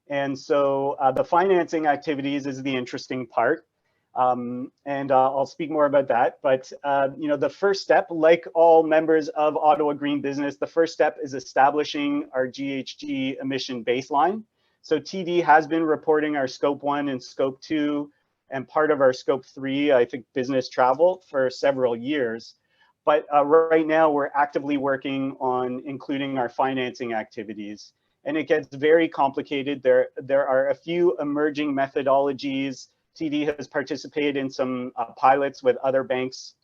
And so the financing activities is the interesting part. And I'll speak more about that. But, the first step, like all members of Ottawa Green Business, the first step is establishing our GHG emission baseline. So TD has been reporting our Scope 1 and Scope 2 and part of our Scope 3, I think, business travel for several years. But right now, we're actively working on including our financing activities. And it gets very complicated. There are a few emerging methodologies. TD has participated in some pilots with other banks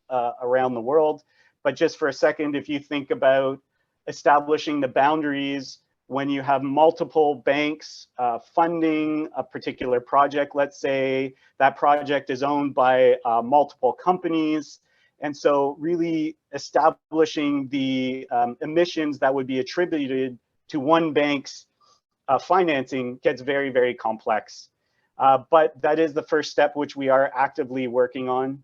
around the world. But just for a second, if you think about establishing the boundaries when you have multiple banks funding a particular project. Let's say that project is owned by multiple companies. And so really establishing the emissions that would be attributed to one bank's financing gets very, very complex. But that is the first step, which we are actively working on,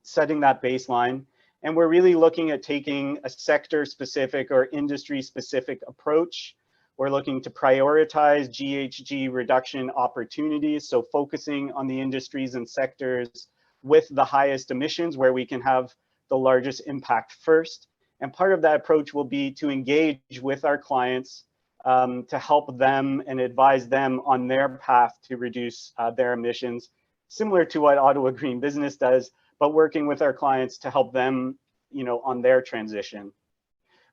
setting that baseline. And we're really looking at taking a sector-specific or industry-specific approach. We're looking to prioritize GHG reduction opportunities, so focusing on the industries and sectors with the highest emissions where we can have the largest impact first. And part of that approach will be to engage with our clients to help them and advise them on their path to reduce their emissions, similar to what Ottawa Green Business does, but working with our clients to help them, on their transition.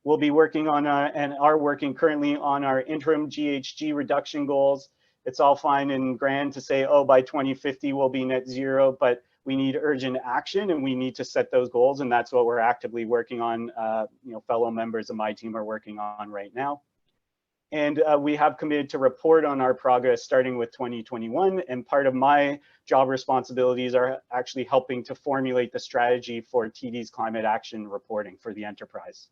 We'll be working on and are working currently on our interim GHG reduction goals. It's all fine and grand to say, oh, by 2050 we'll be net zero, but we need urgent action and we need to set those goals, and that's what we're actively working on. Fellow members of my team are working on right now. And we have committed to report on our progress starting with 2021. And part of my job responsibilities are actually helping to formulate the strategy for TD's climate action reporting for the enterprise.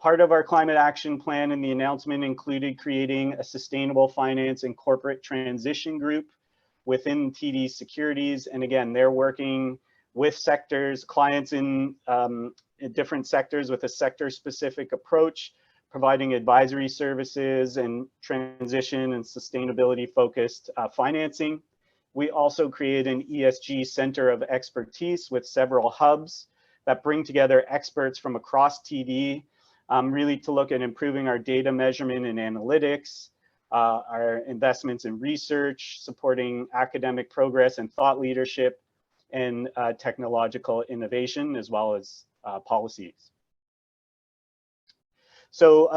Part of our climate action plan in the announcement included creating a sustainable finance and corporate transition group within TD Securities. And again, they're working with sectors, clients in different sectors with a sector-specific approach, providing advisory services and transition and sustainability focused financing. We also create an ESG center of expertise with several hubs that bring together experts from across TD, really to look at improving our data measurement and analytics, our investments in research, supporting academic progress and thought leadership, and technological innovation, as well as policies. So,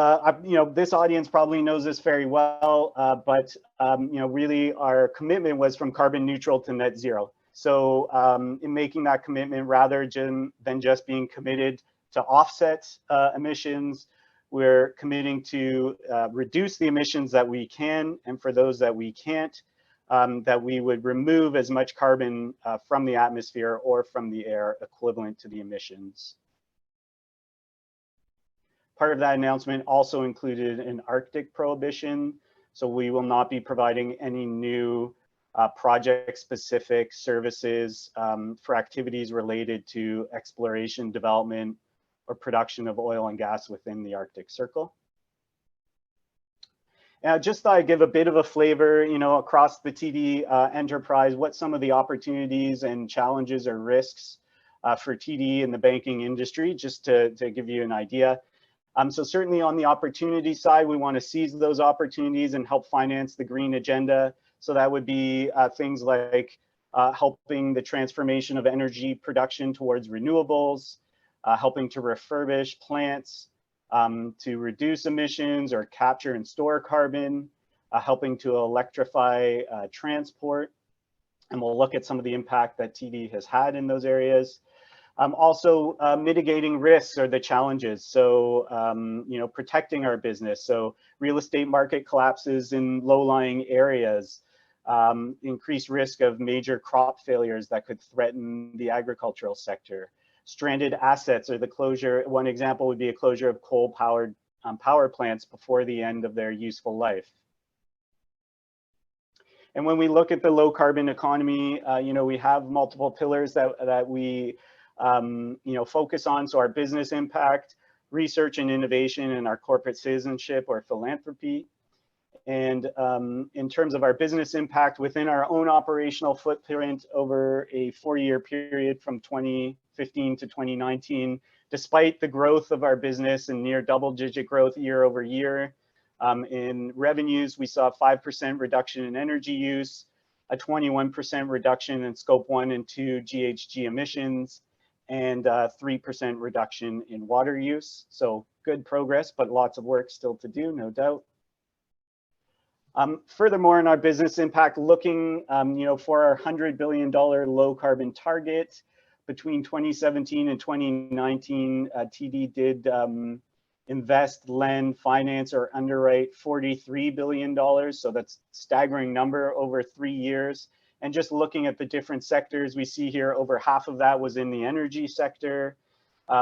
this audience probably knows this very well, but really our commitment was from carbon neutral to net zero. So in making that commitment, rather than just being committed to offset emissions, we're committing to reduce the emissions that we can, and for those that we can't, that we would remove as much carbon from the atmosphere or from the air equivalent to the emissions. Part of that announcement also included an Arctic prohibition, so we will not be providing any new project-specific services for activities related to exploration, development, or production of oil and gas within the Arctic Circle. And just thought I'd give a bit of a flavor, across the TD enterprise, what some of the opportunities and challenges or risks for TD in the banking industry, just to give you an idea. So certainly on the opportunity side, we want to seize those opportunities and help finance the green agenda. So that would be things like helping the transformation of energy production towards renewables, helping to refurbish plants to reduce emissions or capture and store carbon, helping to electrify transport. And we'll look at some of the impact that TD has had in those areas. Also mitigating risks or the challenges. So, protecting our business. So real estate market collapses in low-lying areas, increased risk of major crop failures that could threaten the agricultural sector. Stranded assets, or the closure, one example would be a closure of coal-powered power plants before the end of their useful life. And when we look at the low carbon economy, we have multiple pillars that we focus on. So our business impact, research and innovation, and our corporate citizenship or philanthropy. And in terms of our business impact within our own operational footprint over a 4-year period from 2015 to 2019, despite the growth of our business and near double-digit growth year over year, in revenues, we saw a 5% reduction in energy use, a 21% reduction in scope 1 and 2 GHG emissions, and 3% reduction in water use. So good progress, but lots of work still to do, no doubt. Furthermore, in our business impact, looking for our $100 billion low carbon target between 2017 and 2019, TD did invest, lend, finance, or underwrite $43 billion. So that's a staggering number over 3 years. And just looking at the different sectors, we see here over half of that was in the energy sector.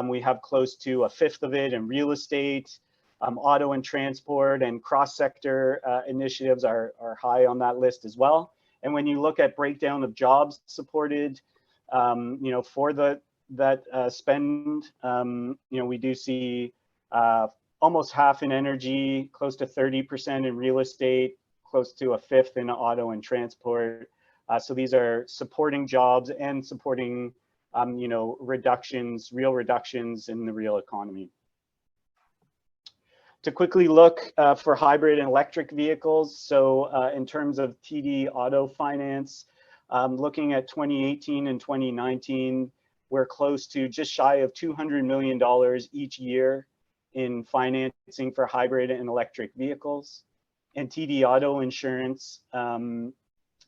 We have close to a fifth of it in real estate, auto and transport, and cross-sector initiatives are high on that list as well. And when you look at breakdown of jobs supported, for that spend, we do see almost half in energy, close to 30% in real estate, close to a fifth in auto and transport. So these are supporting jobs and supporting, real reductions in the real economy. To quickly look for hybrid and electric vehicles. So in terms of TD Auto Finance, looking at 2018 and 2019, we're close to just shy of $200 million each year in financing for hybrid and electric vehicles. And TD Auto Insurance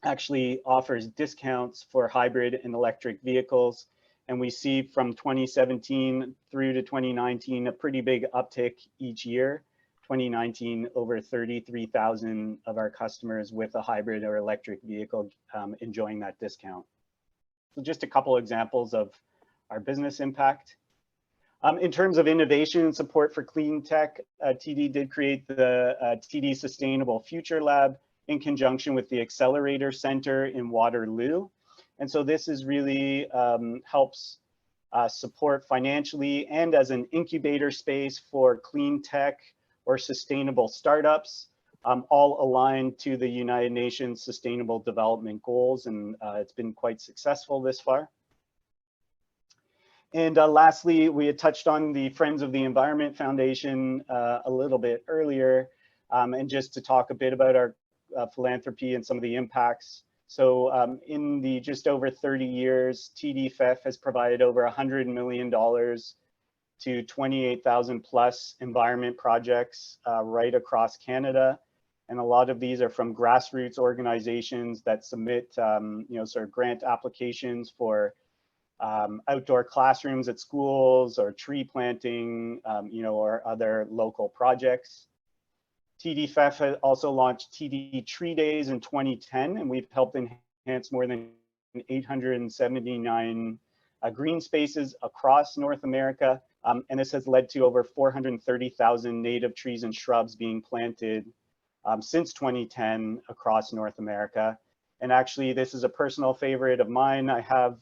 actually offers discounts for hybrid and electric vehicles. And we see from 2017 through to 2019, a pretty big uptick each year. 2019, over 33,000 of our customers with a hybrid or electric vehicle enjoying that discount. So just a couple examples of our business impact. In terms of innovation and support for clean tech, TD did create the TD Sustainable Future Lab in conjunction with the Accelerator Center in Waterloo. And so this is really helps support financially and as an incubator space for clean tech or sustainable startups, all aligned to the United Nations Sustainable Development Goals. And it's been quite successful this far. And lastly, we had touched on the Friends of the Environment Foundation a little bit earlier, and just to talk a bit about our philanthropy and some of the impacts. So in the just over 30 years, TDFEF has provided over $100 million to 28,000 plus environment projects right across Canada. And a lot of these are from grassroots organizations that submit sort of grant applications for outdoor classrooms at schools or tree planting, or other local projects. TDFEF also launched TD Tree Days in 2010, and we've helped enhance more than 879 green spaces across North America. And this has led to over 430,000 native trees and shrubs being planted since 2010 across North America. And actually, this is a personal favorite of mine. I have,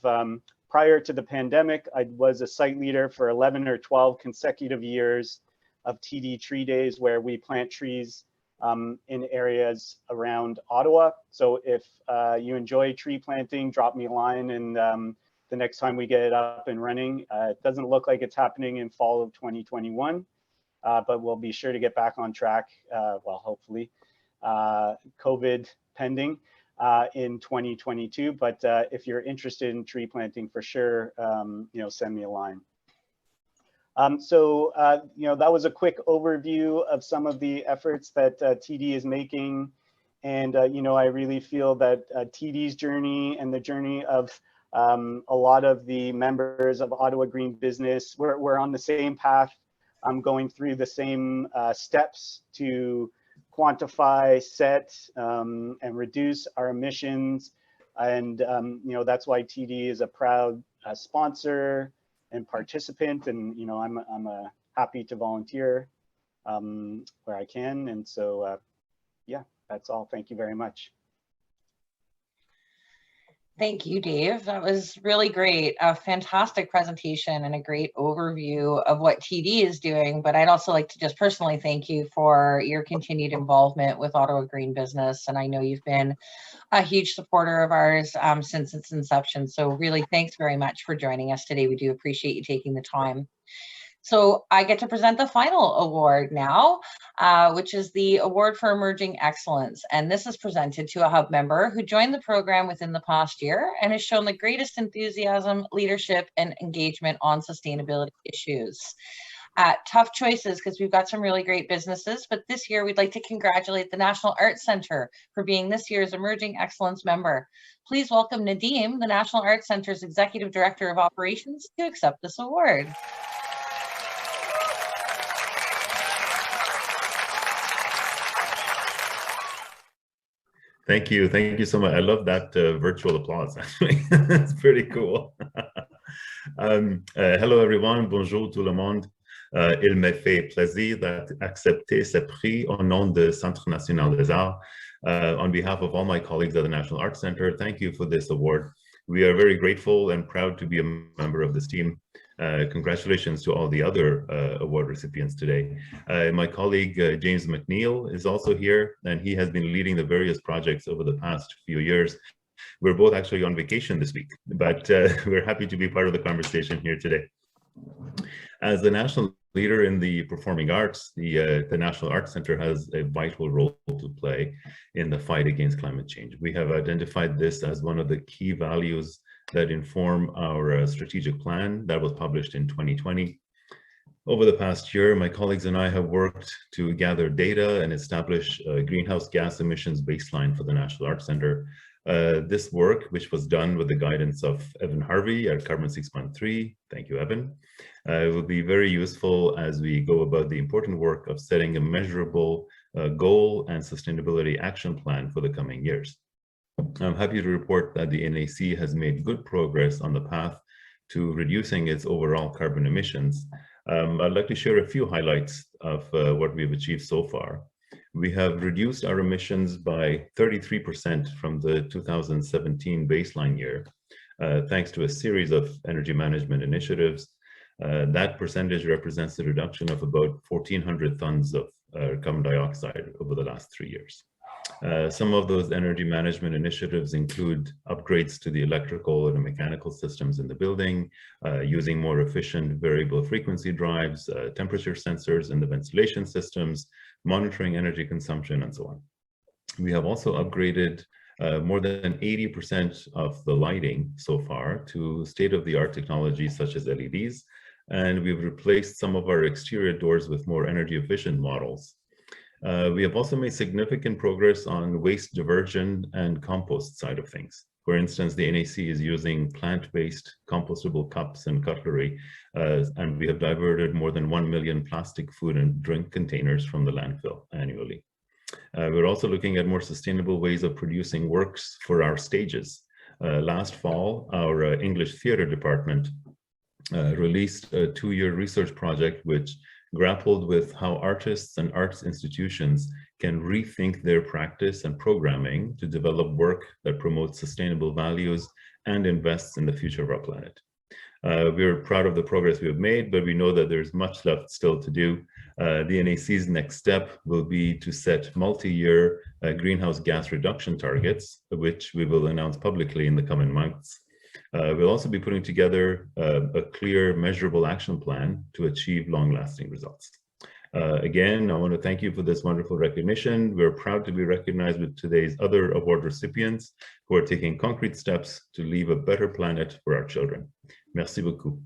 prior to the pandemic, I was a site leader for 11 or 12 consecutive years of TD Tree Days, where we plant trees in areas around Ottawa. So if you enjoy tree planting, drop me a line, and the next time we get it up and running. It doesn't look like it's happening in fall of 2021, but we'll be sure to get back on track, well, hopefully, COVID pending, in 2022. But if you're interested in tree planting, for sure, send me a line. That was a quick overview of some of the efforts that TD is making. And, I really feel that TD's journey and the journey of a lot of the members of Ottawa Green Business, we're on the same path, going through the same steps to quantify, set, and reduce our emissions. And, that's why TD is a proud sponsor and participant. And, I'm happy to volunteer where I can. And so, yeah, that's all. Thank you very much. Thank you, Dave. That was really great. A fantastic presentation and a great overview of what TD is doing. But I'd also like to just personally thank you for your continued involvement with Ottawa Green Business. And I know you've been a huge supporter of ours since its inception. So really, thanks very much for joining us today. We do appreciate you taking the time. So I get to present the final award now, which is the Award for Emerging Excellence. And this is presented to a Hub member who joined the program within the past year and has shown the greatest enthusiasm, leadership, and engagement on sustainability issues. Tough choices because we've got some really great businesses, but this year we'd like to congratulate the National Arts Centre for being this year's Emerging Excellence member. Please welcome Nadeem, the National Arts Centre's Executive Director of Operations, to accept this award. Thank you. Thank you so much. I love that virtual applause, actually. It's pretty cool. Hello, everyone. Bonjour tout le monde. Il me fait plaisir d'accepter ce prix au nom du Centre National des Arts. On behalf of all my colleagues at the National Arts Center, thank you for this award. We are very grateful and proud to be a member of this team. Congratulations to all the other award recipients today. My colleague James McNeil is also here, and he has been leading the various projects over the past few years. We're both actually on vacation this week, but we're happy to be part of the conversation here today. As the national leader in the performing arts, the National Arts Center has a vital role to play in the fight against climate change. We have identified this as one of the key values that inform our strategic plan that was published in 2020. Over the past year, my colleagues and I have worked to gather data and establish a greenhouse gas emissions baseline for the National Arts Center. This work, which was done with the guidance of Evan Harvey at Carbon 6.3, thank you, Evan, will be very useful as we go about the important work of setting a measurable goal and sustainability action plan for the coming years. I'm happy to report that the NAC has made good progress on the path to reducing its overall carbon emissions. I'd like to share a few highlights of what we've achieved so far. We have reduced our emissions by 33% from the 2017 baseline year, thanks to a series of energy management initiatives. That percentage represents a reduction of about 1,400 tons of carbon dioxide over the last 3 years. Some of those energy management initiatives include upgrades to the electrical and mechanical systems in the building, using more efficient variable frequency drives, temperature sensors in the ventilation systems, monitoring energy consumption, and so on. We have also upgraded more than 80% of the lighting so far to state-of-the-art technologies such as LEDs, and we've replaced some of our exterior doors with more energy-efficient models. We have also made significant progress on waste diversion and compost side of things. For instance, the NAC is using plant-based compostable cups and cutlery, and we have diverted more than 1 million plastic food and drink containers from the landfill annually. We're also looking at more sustainable ways of producing works for our stages. Last fall, our English theater department released a 2-year research project which grappled with how artists and arts institutions can rethink their practice and programming to develop work that promotes sustainable values and invests in the future of our planet. We're proud of the progress we have made, but we know that there's much left still to do. The NAC's next step will be to set multi-year greenhouse gas reduction targets, which we will announce publicly in the coming months. We'll also be putting together a clear, measurable action plan to achieve long-lasting results. Again, I want to thank you for this wonderful recognition. We're proud to be recognized with today's other award recipients who are taking concrete steps to leave a better planet for our children. Merci beaucoup.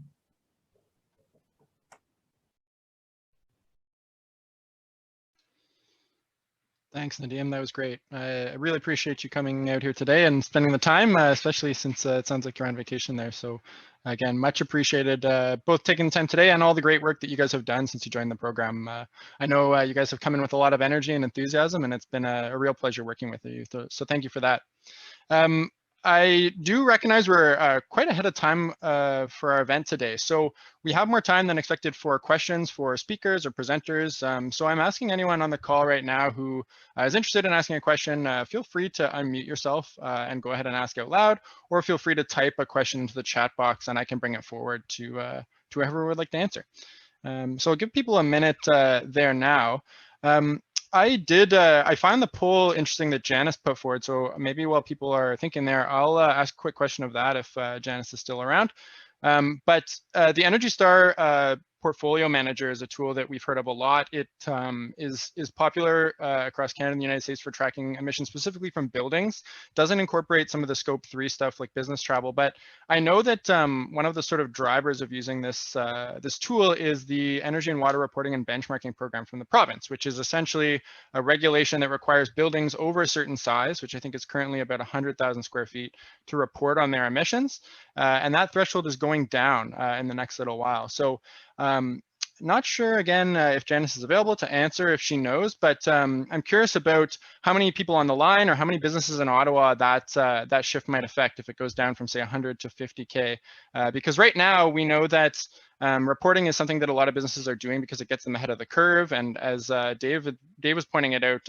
Thanks, Nadim. That was great. I really appreciate you coming out here today and spending the time, especially since it sounds like you're on vacation there. So again, much appreciated both taking the time today and all the great work that you guys have done since you joined the program. I know you guys have come in with a lot of energy and enthusiasm, and it's been a real pleasure working with you. So thank you for that. I do recognize we're quite ahead of time for our event today. So we have more time than expected for questions for speakers or presenters. So I'm asking anyone on the call right now who is interested in asking a question, feel free to unmute yourself and go ahead and ask out loud, or feel free to type a question into the chat box and I can bring it forward to whoever would like to answer. So I'll give people a minute there now. I found the poll interesting that Janice put forward. So maybe while people are thinking there, I'll ask a quick question of that if Janice is still around. But the Energy Star Portfolio Manager is a tool that we've heard of a lot. It is popular across Canada and the United States for tracking emissions specifically from buildings. Doesn't incorporate some of the scope 3 stuff like business travel, but I know that one of the sort of drivers of using this this tool is the Energy and Water Reporting and Benchmarking Program from the province, which is essentially a regulation that requires buildings over a certain size, which I think is currently about 100,000 square feet, to report on their emissions. And that threshold is going down in the next little while. So not sure again if Janice is available to answer if she knows, but I'm curious about how many people on the line or how many businesses in Ottawa that shift might affect if it goes down from say 100 to 50K. Because right now we know that reporting is something that a lot of businesses are doing because it gets them ahead of the curve. And as Dave was pointing it out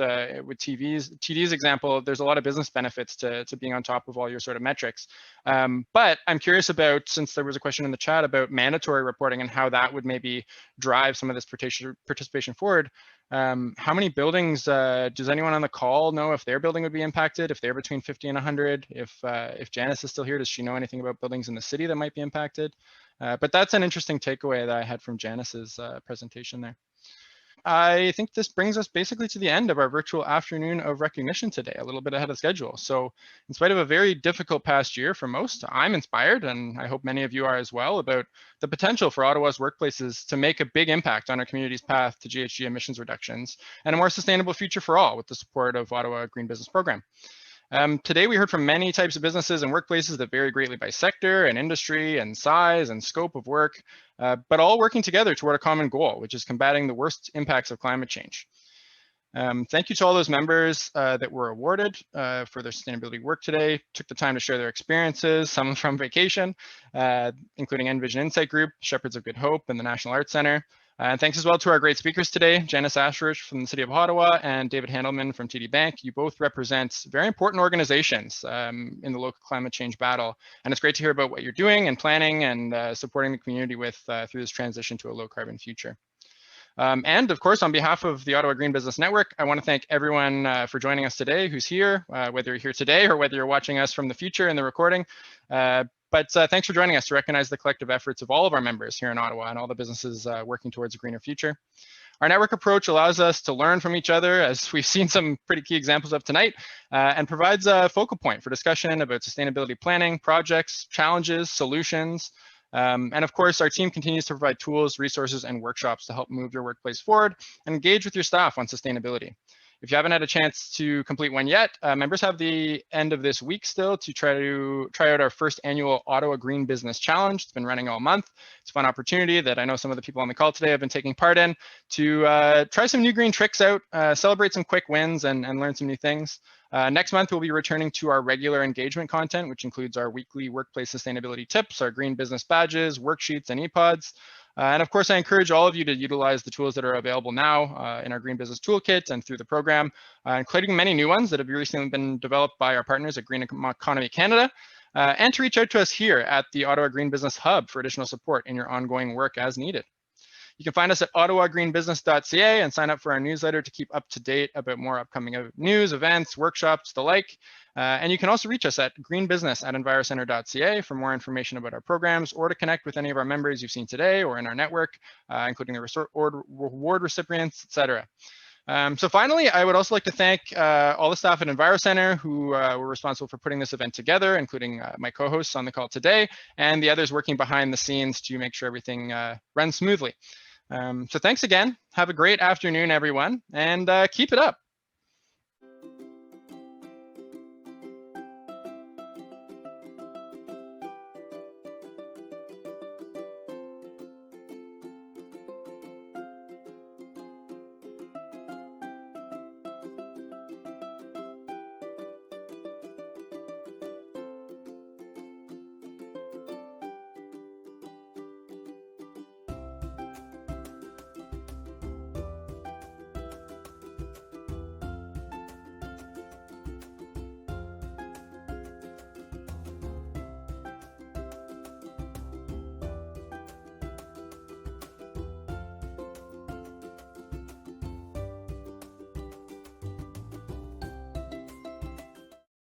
with TD's example, there's a lot of business benefits to being on top of all your sort of metrics. But I'm curious about, since there was a question in the chat about mandatory reporting and how that would maybe drive some of this participation forward. How many buildings, does anyone on the call know if their building would be impacted, if they're between 50 and 100? If Janice is still here, does she know anything about buildings in the city that might be impacted? But that's an interesting takeaway that I had from Janice's presentation there. I think this brings us basically to the end of our virtual afternoon of recognition today, a little bit ahead of schedule. So in spite of a very difficult past year for most, I'm inspired, and I hope many of you are as well, about the potential for Ottawa's workplaces to make a big impact on our community's path to GHG emissions reductions and a more sustainable future for all with the support of Ottawa Green Business Program. Today, we heard from many types of businesses and workplaces that vary greatly by sector and industry and size and scope of work, but all working together toward a common goal, which is combating the worst impacts of climate change. Thank you to all those members that were awarded for their sustainability work today, took the time to share their experiences, some from vacation, including NVision Insight Group, Shepherds of Good Hope, and the National Arts Center. And thanks as well to our great speakers today, Janice Asherich from the City of Ottawa and David Handelman from TD Bank. You both represent very important organizations in the local climate change battle. And it's great to hear about what you're doing and planning and supporting the community with through this transition to a low carbon future. And of course, on behalf of the Ottawa Green Business Network, I want to thank everyone for joining us today who's here, whether you're here today or whether you're watching us from the future in the recording. But thanks for joining us to recognize the collective efforts of all of our members here in Ottawa and all the businesses working towards a greener future. Our network approach allows us to learn from each other, as we've seen some pretty key examples of tonight, and provides a focal point for discussion about sustainability planning, projects, challenges, solutions. And of course, our team continues to provide tools, resources, and workshops to help move your workplace forward and engage with your staff on sustainability. If you haven't had a chance to complete one yet, members have the end of this week still to try out our first annual Ottawa Green Business Challenge. It's been running all month. It's a fun opportunity that I know some of the people on the call today have been taking part in to try some new green tricks out, celebrate some quick wins and learn some new things. Next month, we'll be returning to our regular engagement content, which includes our weekly workplace sustainability tips, our green business badges, worksheets, and e-pods. And of course, I encourage all of you to utilize the tools that are available now in our Green Business Toolkit and through the program, including many new ones that have recently been developed by our partners at Green Economy Canada, and to reach out to us here at the Ottawa Green Business Hub for additional support in your ongoing work as needed. You can find us at ottawagreenbusiness.ca and sign up for our newsletter to keep up to date about more upcoming news, events, workshops, the like. And you can also reach us at greenbusiness@envirocenter.ca for more information about our programs or to connect with any of our members you've seen today or in our network, including the reward recipients, etc. So finally, I would also like to thank all the staff at EnviroCenter who were responsible for putting this event together, including my co-hosts on the call today and the others working behind the scenes to make sure everything runs smoothly. So thanks again. Have a great afternoon, everyone, and keep it up.